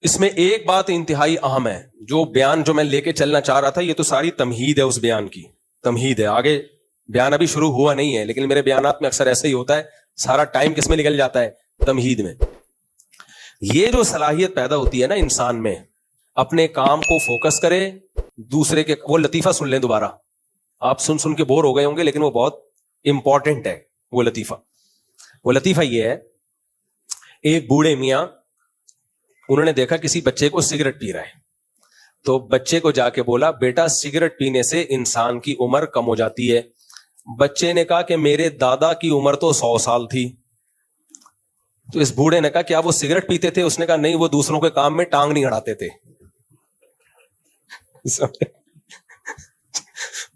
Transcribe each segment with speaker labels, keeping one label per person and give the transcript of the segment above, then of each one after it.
Speaker 1: اس میں ایک بات انتہائی اہم ہے، جو بیان جو میں لے کے چلنا چاہ رہا تھا، یہ تو ساری تمہید ہے، اس بیان کی تمہید ہے. آگے بیان ابھی شروع ہوا نہیں ہے، لیکن میرے بیانات میں اکثر ایسے ہی ہوتا ہے، سارا ٹائم کس میں نکل جاتا ہے؟ تمہید میں. یہ جو صلاحیت پیدا ہوتی ہے نا انسان میں، اپنے کام کو فوکس کرے، دوسرے کے. وہ لطیفہ سن لیں دوبارہ، آپ سن کے بور ہو گئے ہوں گے، لیکن وہ بہت امپورٹنٹ ہے. وہ لطیفہ یہ ہے، ایک بوڑھے میاں انہوں نے دیکھا کسی بچے کو سگریٹ پی رہا ہے، تو بچے کو جا کے بولا، بیٹا سگریٹ پینے سے انسان کی عمر کم ہو جاتی ہے. بچے نے کہا کہ میرے دادا کی عمر تو 100 سال تھی. تو اس بوڑھے نے کہا کیا وہ سگریٹ پیتے تھے؟ اس نے کہا نہیں، وہ دوسروں کے کام میں ٹانگ نہیں اڑاتے تھے.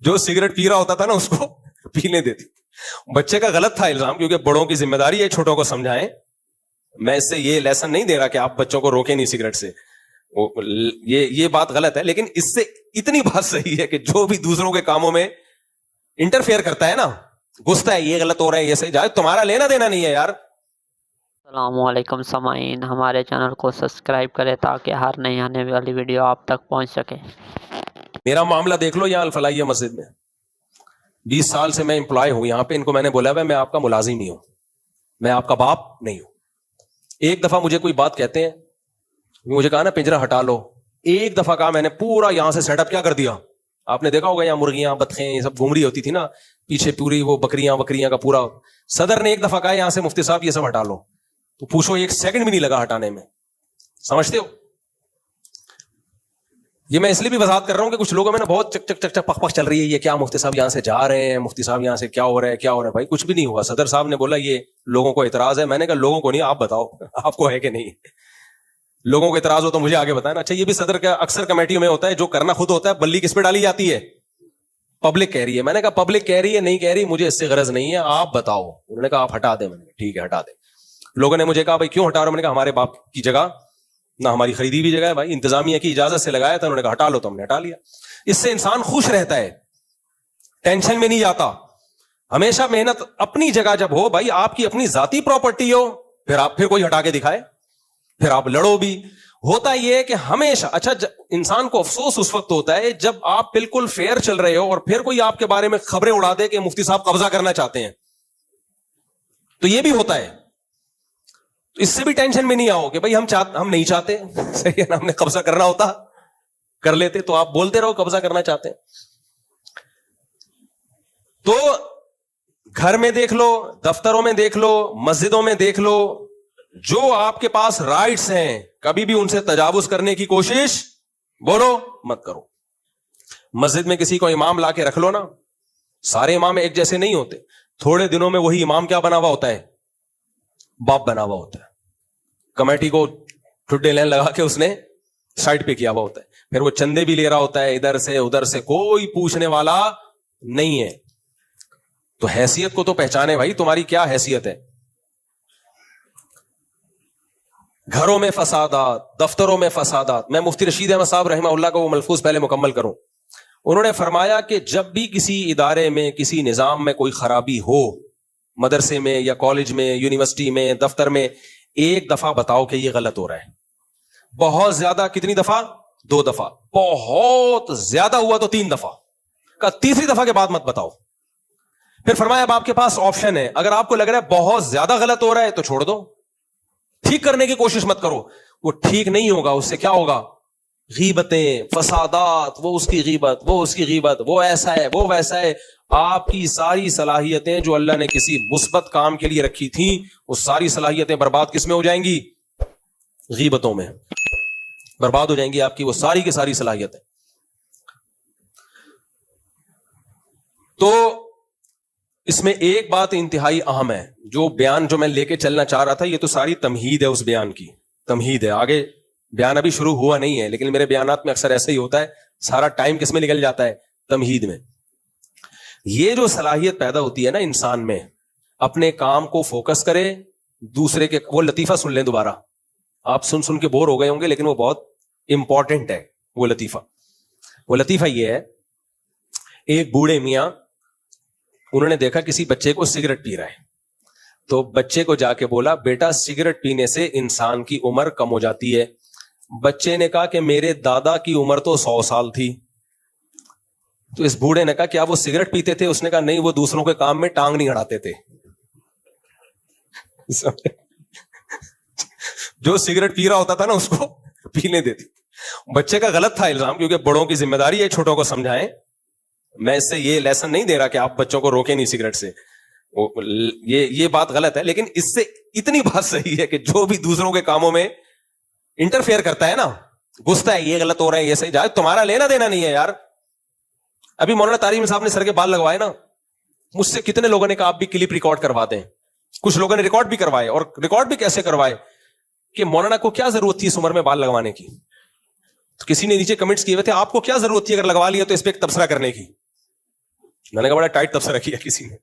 Speaker 1: جو سگریٹ پی رہا ہوتا تھا نا اس کو پینے دیتی. بچے کا غلط تھا الزام، کیونکہ بڑوں کی ذمہ داری ہے چھوٹوں کو سمجھائیں. میں اس سے یہ لیسن نہیں دے رہا کہ آپ بچوں کو روکیں نہیں سگریٹ سے، یہ بات غلط ہے. لیکن اس سے اتنی بات صحیح ہے کہ جو بھی دوسروں کے کاموں میں انٹرفیئر کرتا ہے نا، گھستا ہے، یہ غلط ہو رہا ہے، یہ صحیح جائے، تمہارا لینا دینا نہیں ہے یار.
Speaker 2: السلام علیکم سامعین، ہمارے چینل کو سبسکرائب کریں تاکہ ہر نئی آنے والی ویڈیو آپ تک پہنچ سکے.
Speaker 1: میرا معاملہ دیکھ لو، یہاں الفلاحیہ مسجد میں 20 سال سے میں امپلائی ہوں یہاں پہ. ان کو میں نے بولا ہے میں آپ کا ملازم نہیں ہوں، میں آپ کا باپ نہیں ہوں. ایک دفعہ مجھے کوئی بات کہتے ہیں، مجھے کہا نا پنجرا ہٹا لو، ایک دفعہ کہا میں نے پورا یہاں سے سیٹ اپ کیا کر دیا. آپ نے دیکھا ہوگا یہاں مرغیاں بطخیں یہ سب گھوم رہی ہوتی تھی نا پیچھے، پوری وہ بکریاں کا پورا. صدر نے ایک دفعہ کہا یہاں سے مفتی صاحب یہ سب ہٹا لو، تو پوچھو ایک سیکنڈ بھی نہیں لگا ہٹانے میں. سمجھتے ہو؟ یہ میں اس لیے بھی وضاحت کر رہا ہوں کہ کچھ لوگوں میں نا بہت چک چک چک چک پخ پخ چل رہی ہے، یہ کیا مفتی صاحب یہاں سے جا رہے ہیں، مفتی صاحب یہاں سے کیا ہو رہا ہے. بھائی کچھ بھی نہیں ہوا. صدر صاحب نے بولا یہ لوگوں کو اعتراض ہے. میں نے کہا لوگوں کو نہیں، آپ بتاؤ آپ کو ہے کہ نہیں. لوگوں کو اعتراض ہو تو مجھے آگے بتائیں. اچھا یہ بھی صدر کا اکثر کمیٹیوں میں ہوتا ہے، جو کرنا خود ہوتا ہے بلی کس پہ ڈالی جاتی ہے؟ پبلک کہہ رہی ہے. میں نے کہا پبلک کہہ رہی ہے نہیں کہہ رہی، مجھے اس سے غرض نہیں ہے، آپ بتاؤ. انہوں نے کہا آپ ہٹا دیں. میں نے کہا ٹھیک ہے ہٹا دیں. لوگوں نے مجھے کہا بھائی کیوں ہٹا رہے ہو؟ میں نے کہا ہمارے باپ کی جگہ نہ ہماری خریدی بھی جگہ ہے بھائی، انتظامیہ کی اجازت سے لگایا تھا. انہوں نے کہا ہٹا لو، تو ہم نے ہٹا لیا. اس سے انسان خوش رہتا ہے، ٹینشن میں نہیں جاتا. ہمیشہ محنت اپنی جگہ جب ہو بھائی، آپ کی اپنی ذاتی پراپرٹی ہو، پھر کوئی ہٹا کے دکھائے، پھر آپ لڑو بھی. ہوتا یہ ہے کہ ہمیشہ اچھا انسان کو افسوس اس وقت ہوتا ہے جب آپ بالکل فیئر چل رہے ہو اور پھر کوئی آپ کے بارے میں خبریں اڑا دے کہ مفتی صاحب قبضہ کرنا چاہتے ہیں. تو یہ بھی ہوتا ہے. اس سے بھی ٹینشن میں نہیں آؤ کہ بھائی ہم نہیں چاہتے، صحیح ہے نا، ہم نے قبضہ کرنا ہوتا کر لیتے. تو آپ بولتے رہو قبضہ کرنا چاہتے ہیں. تو گھر میں دیکھ لو، دفتروں میں دیکھ لو، مسجدوں میں دیکھ لو، جو آپ کے پاس رائٹس ہیں کبھی بھی ان سے تجاوز کرنے کی کوشش بولو مت کرو. مسجد میں کسی کو امام لا کے رکھ لو نا، سارے امام ایک جیسے نہیں ہوتے. تھوڑے دنوں میں وہی امام کیا بنا ہوا ہوتا ہے؟ باپ بنا ہوا ہوتا ہے. کمیٹی کو ٹھڈے لین لگا کے اس نے سائڈ پہ کیا ہوا ہوتا ہے. پھر وہ چندے بھی لے رہا ہوتا ہے ادھر سے ادھر سے، کوئی پوچھنے والا نہیں ہے. تو حیثیت کو تو پہچانے بھائی، تمہاری کیا حیثیت ہے. گھروں میں فسادات، دفتروں میں فسادات. میں مفتی رشید احمد صاحب رحمہ اللہ کو وہ ملفوظ پہلے مکمل کروں. انہوں نے فرمایا کہ جب بھی کسی ادارے میں کسی نظام میں کوئی خرابی ہو، مدرسے میں یا کالج میں، یونیورسٹی میں، دفتر میں، ایک دفعہ بتاؤ کہ یہ غلط ہو رہا ہے. بہت زیادہ کتنی دفعہ؟ 2 دفعہ. بہت زیادہ ہوا تو 3 دفعہ. کا تیسری دفعہ کے بعد مت بتاؤ. پھر فرمایا اب آپ کے پاس آپشن ہے، اگر آپ کو لگ رہا ہے بہت زیادہ غلط ہو رہا ہے تو چھوڑ دو، ٹھیک کرنے کی کوشش مت کرو. وہ ٹھیک نہیں ہوگا، اس سے کیا ہوگا؟ غیبتیں، فسادات، وہ اس کی غیبت، وہ اس کی غیبت، وہ ایسا ہے، وہ ویسا ہے. آپ کی ساری صلاحیتیں جو اللہ نے کسی مثبت کام کے لیے رکھی تھیں، وہ ساری صلاحیتیں برباد کس میں ہو جائیں گی؟ غیبتوں میں برباد ہو جائیں گی آپ کی وہ ساری کی ساری صلاحیتیں. تو اس میں ایک بات انتہائی اہم ہے، جو بیان جو میں لے کے چلنا چاہ رہا تھا، یہ تو ساری تمہید ہے، اس بیان کی تمہید ہے. آگے بیان ابھی شروع ہوا نہیں ہے، لیکن میرے بیانات میں اکثر ایسے ہی ہوتا ہے، سارا ٹائم کس میں نکل جاتا ہے؟ تمہید میں. یہ جو صلاحیت پیدا ہوتی ہے نا انسان میں، اپنے کام کو فوکس کرے، دوسرے کے. وہ لطیفہ سن لیں دوبارہ، آپ سن کے بور ہو گئے ہوں گے، لیکن وہ بہت امپورٹنٹ ہے. وہ لطیفہ یہ ہے، ایک بوڑھے میاں انہوں نے دیکھا کسی بچے کو سگریٹ پی رہا ہے، تو بچے کو جا کے بولا، بیٹا سگریٹ پینے سے انسان کی عمر کم ہو جاتی ہے. بچے نے کہا کہ میرے دادا کی عمر تو 100 سال تھی. تو اس بوڑھے نے کہا کیا وہ سگریٹ پیتے تھے؟ اس نے کہا نہیں, وہ دوسروں کے کام میں ٹانگ نہیں اڑاتے تھے. جو سگریٹ پی رہا ہوتا تھا نا اس کو پینے دیتی. بچے کا غلط تھا الزام, کیونکہ بڑوں کی ذمہ داری ہے چھوٹوں کو سمجھائیں. میں اس سے یہ لیسن نہیں دے رہا کہ آپ بچوں کو روکیں نہیں سگریٹ سے, یہ بات غلط ہے. لیکن اس سے اتنی بات صحیح ہے کہ جو بھی دوسروں کے کاموں میں انٹرفیئر کرتا ہے نا, گھستا ہے, یہ غلط ہو رہا ہے, یہ صحیح, جائے تمہارا لینا دینا نہیں ہے یار. ابھی مولانا طارق صاحب نے سر کے بال لگوائے نا, مجھ سے کتنے لوگوں نے کہا آپ بھی کلپ ریکارڈ کروا دیں. کچھ لوگوں نے ریکارڈ بھی کروائے, اور ریکارڈ بھی کیسے کروائے کہ مولانا کو کیا ضرورت تھی اس عمر میں بال لگوانے کی. تو کسی نے نیچے کمنٹس کیے ہوئے تھے آپ کو کیا ضرورت تھی اگر لگوا لیا تو اس پہ ایک تبصرہ کرنے کی. میں نے کہا بڑا ٹائٹ تبصرہ کیا کسی نے.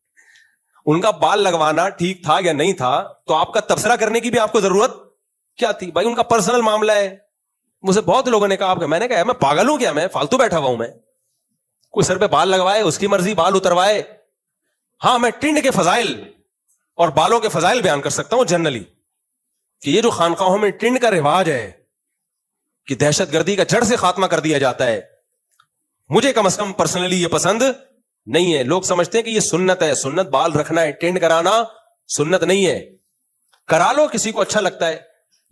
Speaker 1: ان کا بال لگوانا ٹھیک تھا یا نہیں تھا, تو آپ کا تبصرہ کرنے کی بھی آپ کو ضرورت کیا تھی بھائی؟ ان کا پرسنل معاملہ ہے. مجھے بہت لوگوں نے کہا میں نے کہا میں پاگل ہوں کیا, میں فالتو بیٹھا ہوا ہوں, میں کوئی سر پہ بال لگوائے اس کی مرضی, بال اتروائے. ہاں میں ٹنڈ کے فضائل اور بالوں کے فضائل بیان کر سکتا ہوں جنرلی, کہ یہ جو خانقاہوں میں ٹنڈ کا رواج ہے کہ دہشت گردی کا جڑ سے خاتمہ کر دیا جاتا ہے, مجھے کم از کم پرسنلی یہ پسند نہیں ہے. لوگ سمجھتے ہیں کہ یہ سنت ہے, سنت بال رکھنا ہے, ٹنڈ کرانا سنت نہیں ہے. کرا لو کسی کو اچھا لگتا ہے,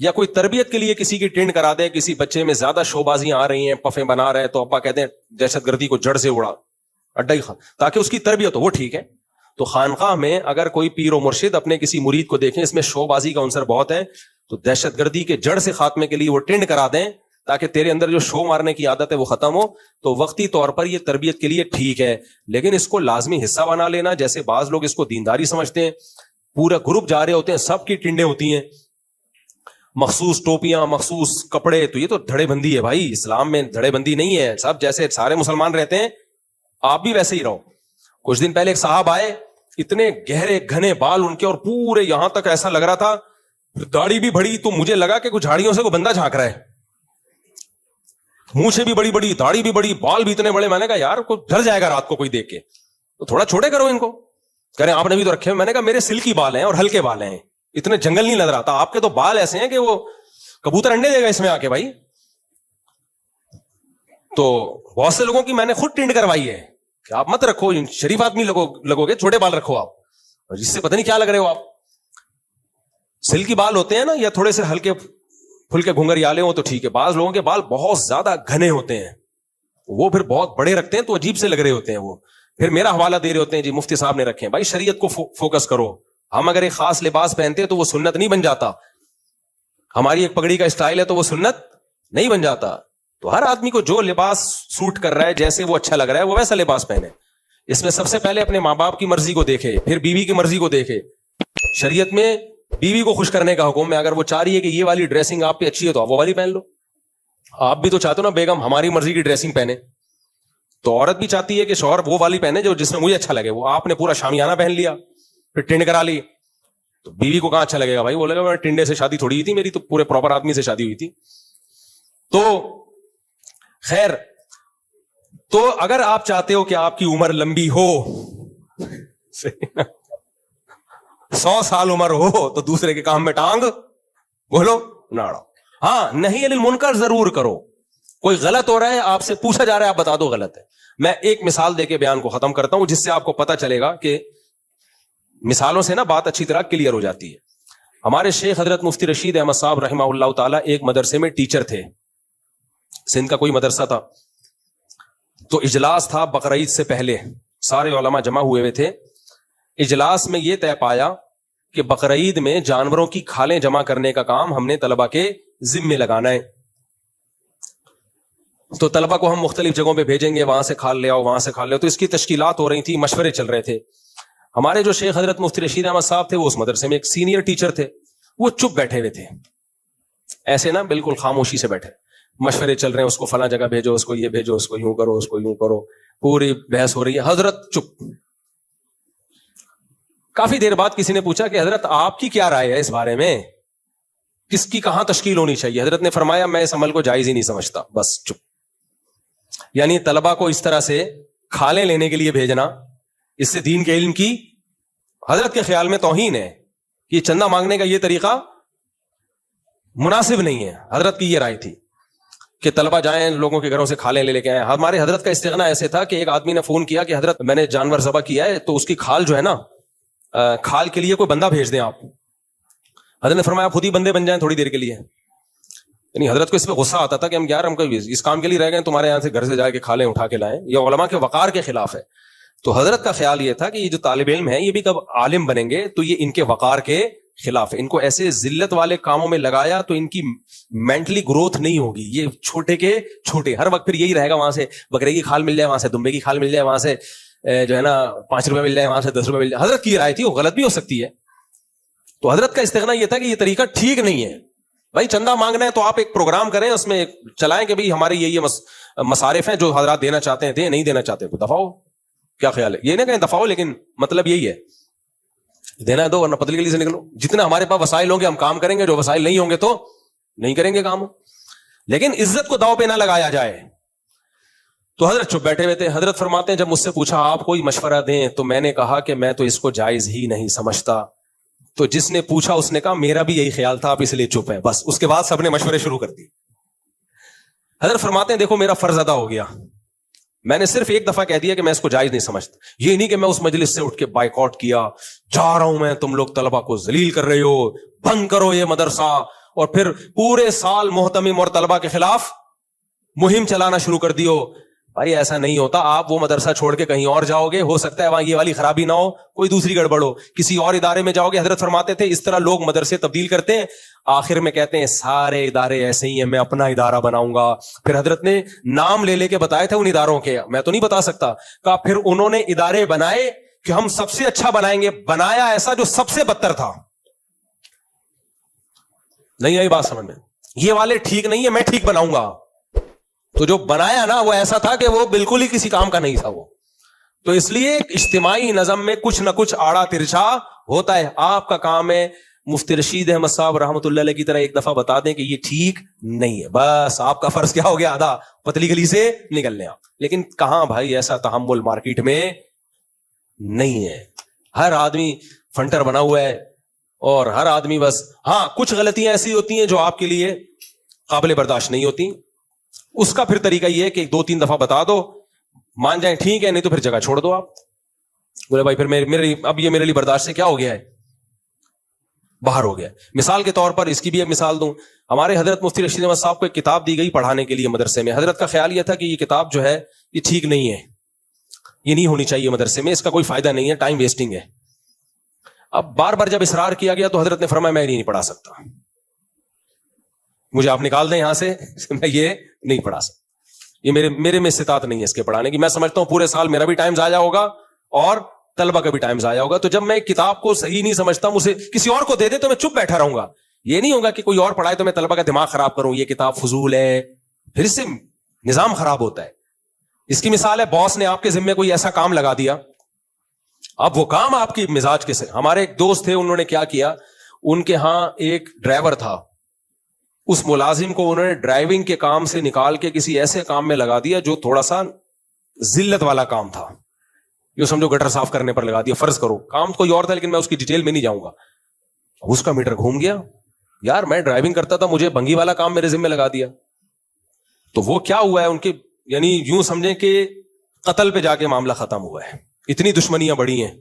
Speaker 1: یا کوئی تربیت کے لیے کسی کی ٹنڈ کرا دے, کسی بچے میں زیادہ شوبازیاں آ رہی ہیں, پفیں بنا رہے ہیں, تو ابا کہتے ہیں دہشت گردی کو جڑ سے اڑا اڈا ہی تاکہ اس کی تربیت ہو, وہ ٹھیک ہے. تو خانقاہ میں اگر کوئی پیر و مرشد اپنے کسی مرید کو دیکھیں اس میں شوبازی کا عنصر بہت ہے, تو دہشت گردی کے جڑ سے خاتمے کے لیے وہ ٹنڈ کرا دیں تاکہ تیرے اندر جو شو مارنے کی عادت ہے وہ ختم ہو. تو وقتی طور پر یہ تربیت کے لیے ٹھیک ہے, لیکن اس کو لازمی حصہ بنا لینا, جیسے بعض لوگ اس کو دینداری سمجھتے ہیں, پورا گروپ جا رہے ہوتے ہیں, سب کی ٹنڈیں ہوتی ہیں, مخصوص ٹوپیاں, مخصوص کپڑے, تو یہ تو دھڑے بندی ہے بھائی. اسلام میں دھڑے بندی نہیں ہے, سب جیسے سارے مسلمان رہتے ہیں آپ بھی ویسے ہی رہو. کچھ دن پہلے ایک صاحب آئے, اتنے گہرے گھنے بال ان کے, اور پورے یہاں تک ایسا لگ رہا تھا, داڑھی بھی بڑی, تو مجھے لگا کہ کچھ جھاڑیوں سے کوئی بندہ جھانک رہا ہے. مونچھیں بھی بڑی بڑی, داڑھی بھی بڑی, بال بھی اتنے بڑے. میں نے کہا یار کوئی ڈر جائے گا رات کو کوئی دیکھ کے, تو تھوڑا چھوٹے کرو ان کو. کہہ رہے آپ نے بھی تو رکھے. میں نے کہا میرے سلکی بال ہیں اور ہلکے بال ہیں, اتنے جنگل نہیں نظر آتا. آپ کے تو بال ایسے ہیں کہ وہ کبوتر انڈے دے گا اس میں آ کے بھائی. تو بہت سے لوگوں کی میں نے خود ٹنڈ کروائی ہے کہ آپ مت رکھو, شریف آدمی لگو گے, چھوٹے بال رکھو آپ, جس سے پتہ نہیں کیا لگ رہے ہو آپ. سلکی بال ہوتے ہیں نا, یا تھوڑے سے ہلکے پھلکے گھنگریالے ہوں تو ٹھیک ہے. بعض لوگوں کے بال بہت زیادہ گھنے ہوتے ہیں, وہ پھر بہت بڑے رکھتے ہیں تو عجیب سے لگ رہے ہوتے ہیں. وہ پھر میرا حوالہ دے رہے ہوتے ہیں جی مفتی صاحب نے رکھے ہیں. بھائی شریعت کو فوکس کرو. ہم اگر ایک خاص لباس پہنتے ہیں تو وہ سنت نہیں بن جاتا. ہماری ایک پگڑی کا اسٹائل ہے تو وہ سنت نہیں بن جاتا. تو ہر آدمی کو جو لباس سوٹ کر رہا ہے, جیسے وہ اچھا لگ رہا ہے, وہ ویسا لباس پہنے. اس میں سب سے پہلے اپنے ماں باپ کی مرضی کو دیکھے, پھر بیوی کی مرضی کو دیکھے. شریعت میں بیوی کو خوش کرنے کا حکم ہے. اگر وہ چاہ رہی ہے کہ یہ والی ڈریسنگ آپ پہ اچھی ہے تو آپ وہ والی پہن لو. آپ بھی تو چاہتے ہو نا بیگم ہماری مرضی کی ڈریسنگ پہنے, تو عورت بھی چاہتی ہے کہ شوہر وہ والی پہنے جو جس میں مجھے اچھا لگے. وہ آپ نے پورا شامیانہ پہن لیا, پھر ٹنڈ کرا لی, تو بیوی کو کہاں اچھا لگے گا بھائی؟ بولے گا میں ٹنڈے سے شادی تھوڑی ہوئی تھی میری, تو پورے پراپر آدمی سے شادی ہوئی تھی. تو خیر, تو اگر آپ چاہتے ہو کہ آپ کی عمر لمبی ہو, 100 سال عمر ہو, تو دوسرے کے کام میں ٹانگ بولو نہ اڑاؤ. ہاں نہیں علی المنکر ضرور کرو. کوئی غلط ہو رہا ہے, آپ سے پوچھا جا رہا ہے, آپ بتا دو غلط ہے. میں ایک مثال دے کے بیان کو ختم کرتا ہوں, جس سے آپ کو پتا چلے گا کہ مثالوں سے نا بات اچھی طرح کلیئر ہو جاتی ہے. ہمارے شیخ حضرت مفتی رشید احمد صاحب رحمہ اللہ تعالیٰ ایک مدرسے میں ٹیچر تھے. سندھ کا کوئی مدرسہ تھا, تو اجلاس تھا بقرعید سے پہلے, سارے علماء جمع ہوئے ہوئے تھے. اجلاس میں یہ طے پایا کہ بقرعید میں جانوروں کی کھالیں جمع کرنے کا کام ہم نے طلبہ کے ذمے لگانا ہے. تو طلبہ کو ہم مختلف جگہوں پہ بھیجیں گے, وہاں سے کھال لے آؤ, وہاں سے کھال لے آؤ. تو اس کی تشکیلات ہو رہی تھی, مشورے چل رہے تھے. ہمارے جو شیخ حضرت مفتی رشید احمد صاحب تھے, وہ اس مدرسے میں ایک سینئر ٹیچر تھے, وہ چپ بیٹھے ہوئے تھے, ایسے نا بالکل خاموشی سے بیٹھے. مشورے چل رہے ہیں, اس کو فلاں جگہ بھیجو, اس کو یہ بھیجو, اس کو یوں کرو, اس کو یوں کرو, پوری بحث ہو رہی ہے. حضرت چپ. کافی دیر بعد کسی نے پوچھا کہ حضرت آپ کی کیا رائے ہے اس بارے میں, کس کی کہاں تشکیل ہونی چاہیے؟ حضرت نے فرمایا میں اس عمل کو جائز ہی نہیں سمجھتا, بس چپ. یعنی طلبہ کو اس طرح سے کھالیں لینے کے لیے بھیجنا, اس سے دین کے علم کی حضرت کے خیال میں توہین ہے. یہ چندہ مانگنے کا یہ طریقہ مناسب نہیں ہے. حضرت کی یہ رائے تھی. کہ طلبہ جائیں لوگوں کے گھروں سے کھالیں لے کے آئیں. ہمارے حضرت کا استغنا ایسے تھا کہ ایک آدمی نے فون کیا کہ حضرت میں نے جانور ذبح کیا ہے تو اس کی کھال جو ہے نا, کھال کے لیے کوئی بندہ بھیج دیں آپ. حضرت نے فرمایا خود ہی بندے بن جائیں تھوڑی دیر کے لیے. یعنی حضرت کو اس پہ غصہ آتا تھا کہ ہم یار ہم کو اس کام کے لیے رہ گئے, تمہارے یہاں سے گھر سے جا کے کھالیں اٹھا کے لائیں. یہ علماء کے وقار کے خلاف ہے. تو حضرت کا خیال یہ تھا کہ یہ جو طالب علم ہیں یہ بھی کب عالم بنیں گے تو یہ ان کے وقار کے خلاف ہے. ان کو ایسے ذلت والے کاموں میں لگایا تو ان کی مینٹلی گروتھ نہیں ہوگی. یہ چھوٹے کے چھوٹے ہر وقت پھر یہی رہے گا, وہاں سے بکرے کی کھال مل جائے, وہاں سے دمبے کی کھال مل جائے, وہاں سے جو ہے نا 5 روپے مل جائے, وہاں سے 10 روپے مل جائے. حضرت کی رائے تھی, وہ غلط بھی ہو سکتی ہے. تو حضرت کا استغنا یہ تھا کہ یہ طریقہ ٹھیک نہیں ہے. بھائی چندہ مانگنا ہے تو آپ ایک پروگرام کریں, اس میں چلائیں کہ بھائی ہمارے یہ مصارف ہیں جو حضرات دینا چاہتے ہیں دیں, نہیں دینا چاہتے تو دفاع ہو. کیا خیال ہے؟ یہ نہ کہیں دفاع ہو, لیکن مطلب یہی ہے دینا دو ورنہ پتلی گلی سے نکلو. جتنے ہمارے پاس وسائل ہوں گے ہم کام کریں گے, جو وسائل نہیں ہوں گے تو نہیں کریں گے کام. لیکن عزت کو داؤ پہ نہ لگایا جائے. تو حضرت چپ بیٹھے ہوئے تھے. حضرت فرماتے ہیں جب مجھ سے پوچھا آپ کوئی مشورہ دیں تو میں نے کہا کہ میں تو اس کو جائز ہی نہیں سمجھتا. تو جس نے پوچھا اس نے کہا میرا بھی یہی خیال تھا, آپ اس لیے چپ ہیں. بس اس کے بعد سب نے مشورے شروع کر دی. حضرت فرماتے ہیں دیکھو میرا فرض ادا ہو گیا, میں نے صرف ایک دفعہ کہہ دیا کہ میں اس کو جائز نہیں سمجھتا. یہ نہیں کہ میں اس مجلس سے اٹھ کے بائیکاٹ کیا, جا رہا ہوں میں, تم لوگ طلبہ کو ذلیل کر رہے ہو, بند کرو یہ مدرسہ, اور پھر پورے سال محتمم اور طلبہ کے خلاف مہم چلانا شروع کر دیو. بھائی ایسا نہیں ہوتا. آپ وہ مدرسہ چھوڑ کے کہیں اور جاؤ گے, ہو سکتا ہے وہاں یہ والی خرابی نہ ہو, کوئی دوسری گڑبڑ ہو, کسی اور ادارے میں جاؤ گے. حضرت فرماتے تھے اس طرح لوگ مدرسے تبدیل کرتے ہیں, آخر میں کہتے ہیں سارے ادارے ایسے ہی ہیں, میں اپنا ادارہ بناؤں گا. پھر حضرت نے نام لے لے کے بتائے تھے ان اداروں کے, میں تو نہیں بتا سکتا. کہا پھر انہوں نے ادارے بنائے کہ ہم سب سے اچھا بنائیں گے, بنایا ایسا جو سب سے بدتر تھا. نہیں آئی بات سمجھ میں؟ یہ والے ٹھیک نہیں ہے, میں ٹھیک بناؤں گا. تو جو بنایا نا وہ ایسا تھا کہ وہ بالکل ہی کسی کام کا نہیں تھا وہ. تو اس لیے اجتماعی نظم میں کچھ نہ کچھ آڑا ترچھا ہوتا ہے. آپ کا کام ہے مفتی رشید احمد صاحب رحمۃ اللہ علیہ کی طرح ایک دفعہ بتا دیں کہ یہ ٹھیک نہیں ہے, بس آپ کا فرض کیا ہو گیا ادا, پتلی گلی سے نکلنے آپ. لیکن کہاں بھائی ایسا تحمل مارکیٹ میں نہیں ہے. ہر آدمی فنٹر بنا ہوا ہے اور ہر آدمی بس, ہاں کچھ غلطیاں ایسی ہوتی ہیں جو آپ کے لیے قابل برداشت نہیں ہوتی. اس کا پھر طریقہ یہ ہے کہ 2-3 دفعہ بتا دو, مان جائیں ٹھیک ہے, نہیں تو پھر جگہ چھوڑ دو. آپ بولے بھائی پھر اب یہ میرے لیے برداشت سے کیا ہو گیا ہے, باہر ہو گیا. مثال کے طور پر اس کی بھی ایک مثال دوں. ہمارے حضرت مفتی رشید احمد صاحب کو ایک کتاب دی گئی پڑھانے کے لیے مدرسے میں. حضرت کا خیال یہ تھا کہ یہ کتاب جو ہے یہ ٹھیک نہیں ہے, یہ نہیں ہونی چاہیے مدرسے میں, اس کا کوئی فائدہ نہیں ہے, ٹائم ویسٹنگ ہے. اب بار بار جب اصرار کیا گیا تو حضرت نے فرمایا میں نہیں پڑھا سکتا, مجھے آپ نکال دیں یہاں سے, میں یہ نہیں پڑھا سکتا, یہ میرے میں استطاعت نہیں ہے اس کے پڑھانے کی. میں سمجھتا ہوں پورے سال میرا بھی ٹائم ضائع ہوگا اور طلبہ کا بھی ٹائم ضائع ہوگا. تو جب میں کتاب کو صحیح نہیں سمجھتا, مجھے کسی اور کو دے دے تو میں چپ بیٹھا رہوں گا. یہ نہیں ہوگا کہ کوئی اور پڑھائے تو میں طلبہ کا دماغ خراب کروں, یہ کتاب فضول ہے, پھر اس سے نظام خراب ہوتا ہے. اس کی مثال ہے باس نے آپ کے ذمے کوئی ایسا کام لگا دیا, اب وہ کام آپ کی مزاج کے سے. ہمارے ایک دوست تھے, انہوں نے کیا کیا, ان کے ہاں ایک ڈرائیور تھا, اس ملازم کو انہوں نے ڈرائیونگ کے کام سے نکال کے کسی ایسے کام میں لگا دیا جو تھوڑا سا ذلت والا کام تھا. جو سمجھو گٹر صاف کرنے پر لگا دیا. فرض کرو کام کوئی اور تھا لیکن میں اس کی ڈیٹیل میں نہیں جاؤں گا. اس کا میٹر گھوم گیا, یار میں ڈرائیونگ کرتا تھا, مجھے بنگی والا کام میرے ذمہ لگا دیا. تو وہ کیا ہوا ہے ان کے, یعنی یوں سمجھیں کہ قتل پہ جا کے معاملہ ختم ہوا ہے, اتنی دشمنیاں بڑی ہیں.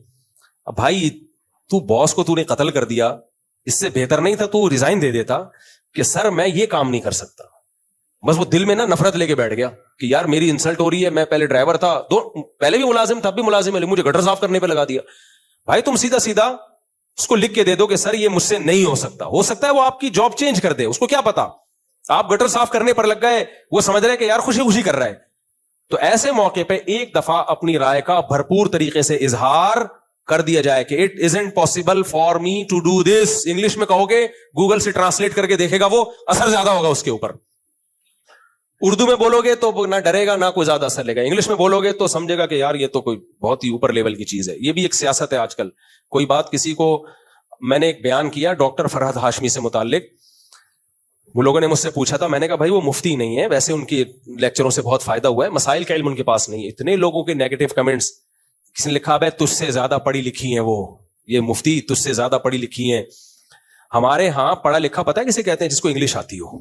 Speaker 1: اب بھائی تو باس کو تو نے قتل کر دیا, اس سے بہتر نہیں تھا تو ریزائن دے دیتا کہ سر میں یہ کام نہیں کر سکتا. بس وہ دل میں نا نفرت لے کے بیٹھ گیا کہ یار میری انسلٹ ہو رہی ہے, میں پہلے ڈرائیور تھا, پہلے بھی ملازم تھا, اب بھی ملازم ہے, مجھے گٹر صاف کرنے پہ لگا دیا. بھائی تم سیدھا سیدھا اس کو لکھ کے دے دو کہ سر یہ مجھ سے نہیں ہو سکتا. ہو سکتا ہے وہ آپ کی جاب چینج کر دے, اس کو کیا پتا, آپ گٹر صاف کرنے پر لگ گئے, وہ سمجھ رہے کہ یار خوشی خوشی کر رہا ہے. تو ایسے موقع پہ ایک دفعہ اپنی رائے کا بھرپور طریقے سے اظہار کر دیا جائے کہ it isn't possible for me to do this. English میں کہو گے, گوگل سے ٹرانسلیٹ کر کے دیکھے گا, وہ اثر زیادہ ہوگا اس کے اوپر. اردو میں بولو گے تو نہ ڈرے گا نہ کوئی زیادہ اثر لے گا. انگلش میں بولو گے تو سمجھے گا کہ یار یہ تو کوئی بہت ہی اوپر لیول کی چیز ہے. یہ بھی ایک سیاست ہے آج کل. کوئی بات کسی کو, میں نے ایک بیان کیا ڈاکٹر فرحت ہاشمی سے متعلق, وہ لوگوں نے مجھ سے پوچھا تھا, میں نے کہا بھائی وہ مفتی نہیں ہے, ویسے ان کی لیکچروں سے بہت فائدہ ہوا ہے, مسائل کا علم ان کے پاس نہیں ہے. اتنے لوگوں کے نیگیٹو کمنٹس, کسی نے لکھا ہے تجھ سے زیادہ پڑھی لکھی ہیں, وہ یہ مفتی تجھ سے زیادہ پڑھی لکھی ہیں. ہمارے ہاں پڑھا لکھا پتہ ہے کسے کہتے ہیں, جس کو انگلش آتی ہو.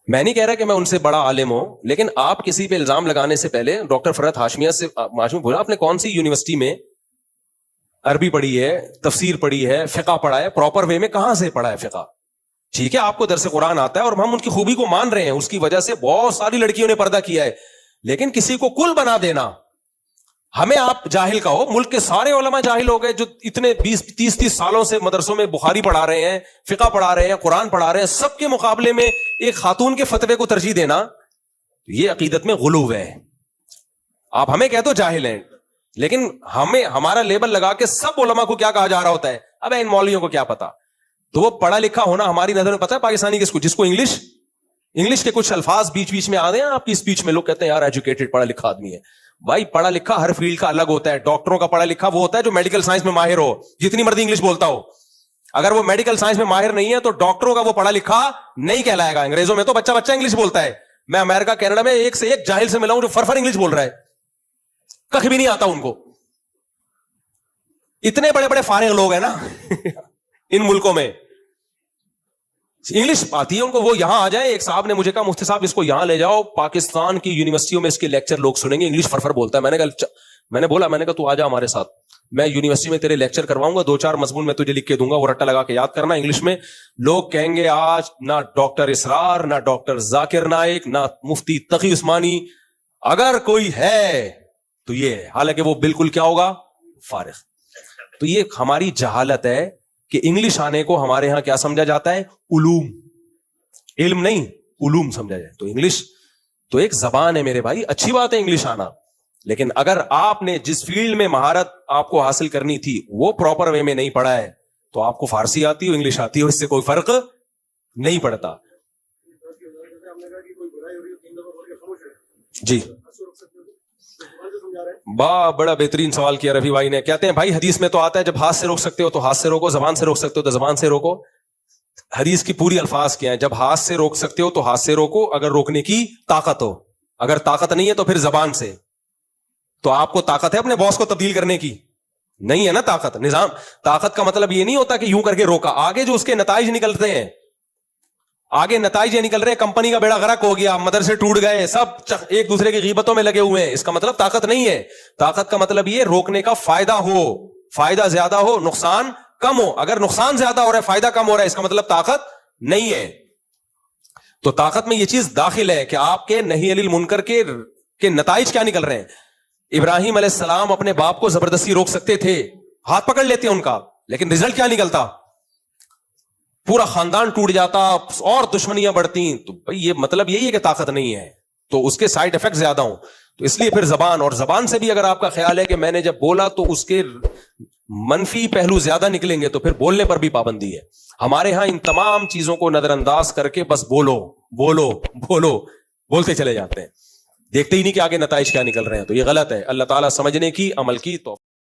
Speaker 1: میں نہیں کہہ رہا کہ میں ان سے بڑا عالم ہوں, لیکن آپ کسی پہ الزام لگانے سے پہلے ڈاکٹر فرحت ہاشمیہ سے بولا آپ نے کون سی یونیورسٹی میں عربی پڑھی ہے, تفسیر پڑھی ہے, فقہ پڑھا ہے, پراپر وے میں کہاں سے پڑھا ہے فقہ؟ ٹھیک ہے آپ کو درس قرآن آتا ہے اور ہم ان کی خوبی کو مان رہے ہیں, اس کی وجہ سے بہت ساری لڑکیوں نے پردہ کیا ہے, لیکن کسی کو کل بنا دینا, ہمیں آپ جاہل کہو. ملک کے سارے علماء جاہل ہو گئے جو اتنے 20-30 سالوں سے مدرسوں میں بخاری پڑھا رہے ہیں, فقہ پڑھا رہے ہیں, قرآن پڑھا رہے ہیں, سب کے مقابلے میں ایک خاتون کے فتوے کو ترجیح دینا, یہ عقیدت میں غلو ہے. آپ ہمیں کہہ دو جاہل ہیں, لیکن ہمیں ہمارا لیبل لگا کے سب علماء کو کیا کہا جا رہا ہوتا ہے, اب ان مولویوں کو کیا پتا. تو وہ پڑھا لکھا ہونا ہماری نظر میں پتا ہے پاکستانی کس کو, جس کو انگلش کے کچھ الفاظ بیچ میں آ رہے ہیں آپ کی اسپیچ میں, لوگ کہتے ہیں یار ایجوکیٹڈ پڑھا لکھا آدمی ہے. بھائی پڑھا لکھا ہر فیلڈ کا الگ ہوتا ہے. ڈاکٹروں کا پڑھا لکھا وہ ہوتا ہے جو میڈیکل سائنس میں ماہر ہو, جتنی مرضی انگلش بولتا ہو. اگر وہ میڈیکل سائنس میں ماہر نہیں ہے تو ڈاکٹروں کا وہ پڑھا لکھا نہیں کہلائے گا. انگریزوں میں تو بچہ انگلش بولتا ہے. میں امریکہ کینیڈا میں ایک سے ایک جاہل سے ملا ہوں جو فرفر انگلش بول رہا ہے, کخ بھی نہیں آتا ان کو. اتنے بڑے بڑے فارغ لوگ ہیں نا ان ملکوں میں, انگلش آتی ہے ان کو, وہ یہاں آ جائے. ایک صاحب نے مجھے کہا مفتی صاحب اس کو یہاں لے جاؤ, پاکستان کی یونیورسٹیوں میں اس کے لیکچر لوگ سنیں گے, انگلش فرفر بولتا ہے. میں نے کہا تو آ جا ہمارے ساتھ, میں یونیورسٹی میں تیرے لیکچر کرواؤں گا, 2-4 مضمون میں تجھے لکھ کے دوں گا, وہ رٹا لگا کے یاد کرنا انگلش میں. لوگ کہیں گے آج نہ ڈاکٹر اسرار, نہ ڈاکٹر ذاکر نائک, نہ مفتی تقی عثمانی, اگر کوئی ہے تو یہ, حالانکہ وہ بالکل کیا ہوگا, فارغ. تو یہ ہماری جہالت ہے کہ انگلش آنے کو ہمارے ہاں کیا سمجھا جاتا ہے, علوم, علم نہیں علوم سمجھا جائے. تو انگلش تو ایک زبان ہے میرے بھائی, اچھی بات ہے انگلش آنا, لیکن اگر آپ نے جس فیلڈ میں مہارت آپ کو حاصل کرنی تھی وہ پراپر وے میں نہیں پڑھا ہے, تو آپ کو فارسی آتی ہو انگلش آتی ہو, اس سے کوئی فرق نہیں پڑتا. جی بڑا بہترین سوال کیا رفیع بھائی نے. کہتے ہیں بھائی حدیث میں تو آتا ہے جب ہاتھ سے روک سکتے ہو تو ہاتھ سے روکو, زبان سے روک سکتے ہو تو زبان سے روکو. حدیث کی پوری الفاظ کیا ہیں, جب ہاتھ سے روک سکتے ہو تو ہاتھ سے روکو اگر روکنے کی طاقت ہو, اگر طاقت نہیں ہے تو پھر زبان سے. تو آپ کو طاقت ہے اپنے باس کو تبدیل کرنے کی؟ نہیں ہے نا طاقت. نظام طاقت کا مطلب یہ نہیں ہوتا کہ یوں کر کے روکا, آگے جو اس کے نتائج نکلتے ہیں, آگے نتائج یہ نکل رہے ہیں, کمپنی کا بیڑا غرق ہو گیا, مدرسے ٹوٹ گئے, سب ایک دوسرے کی غیبتوں میں لگے ہوئے ہیں, اس کا مطلب طاقت نہیں ہے. طاقت کا مطلب یہ روکنے کا فائدہ ہو, فائدہ زیادہ ہو, نقصان کم ہو. اگر نقصان زیادہ ہو رہا ہے فائدہ کم ہو رہا ہے, اس کا مطلب طاقت نہیں ہے. تو طاقت میں یہ چیز داخل ہے کہ آپ کے نہی عن المنکر کے نتائج کیا نکل رہے ہیں. ابراہیم علیہ السلام اپنے باپ کو زبردستی روک سکتے تھے, ہاتھ پکڑ لیتے ان کا, لیکن رزلٹ کیا نکلتا, پورا خاندان ٹوٹ جاتا اور دشمنیاں بڑھتی. تو بھائی یہ مطلب یہی ہے کہ طاقت نہیں ہے, تو اس کے سائیڈ افیکٹ زیادہ ہوں. تو اس لیے پھر زبان, اور زبان سے بھی اگر آپ کا خیال ہے کہ میں نے جب بولا تو اس کے منفی پہلو زیادہ نکلیں گے تو پھر بولنے پر بھی پابندی ہے. ہمارے ہاں ان تمام چیزوں کو نظر انداز کر کے بس بولو بولو بولو بولتے چلے جاتے ہیں, دیکھتے ہی نہیں کہ آگے نتائج کیا نکل رہے ہیں. تو یہ غلط ہے. اللہ تعالیٰ سمجھنے کی, عمل کی توفیق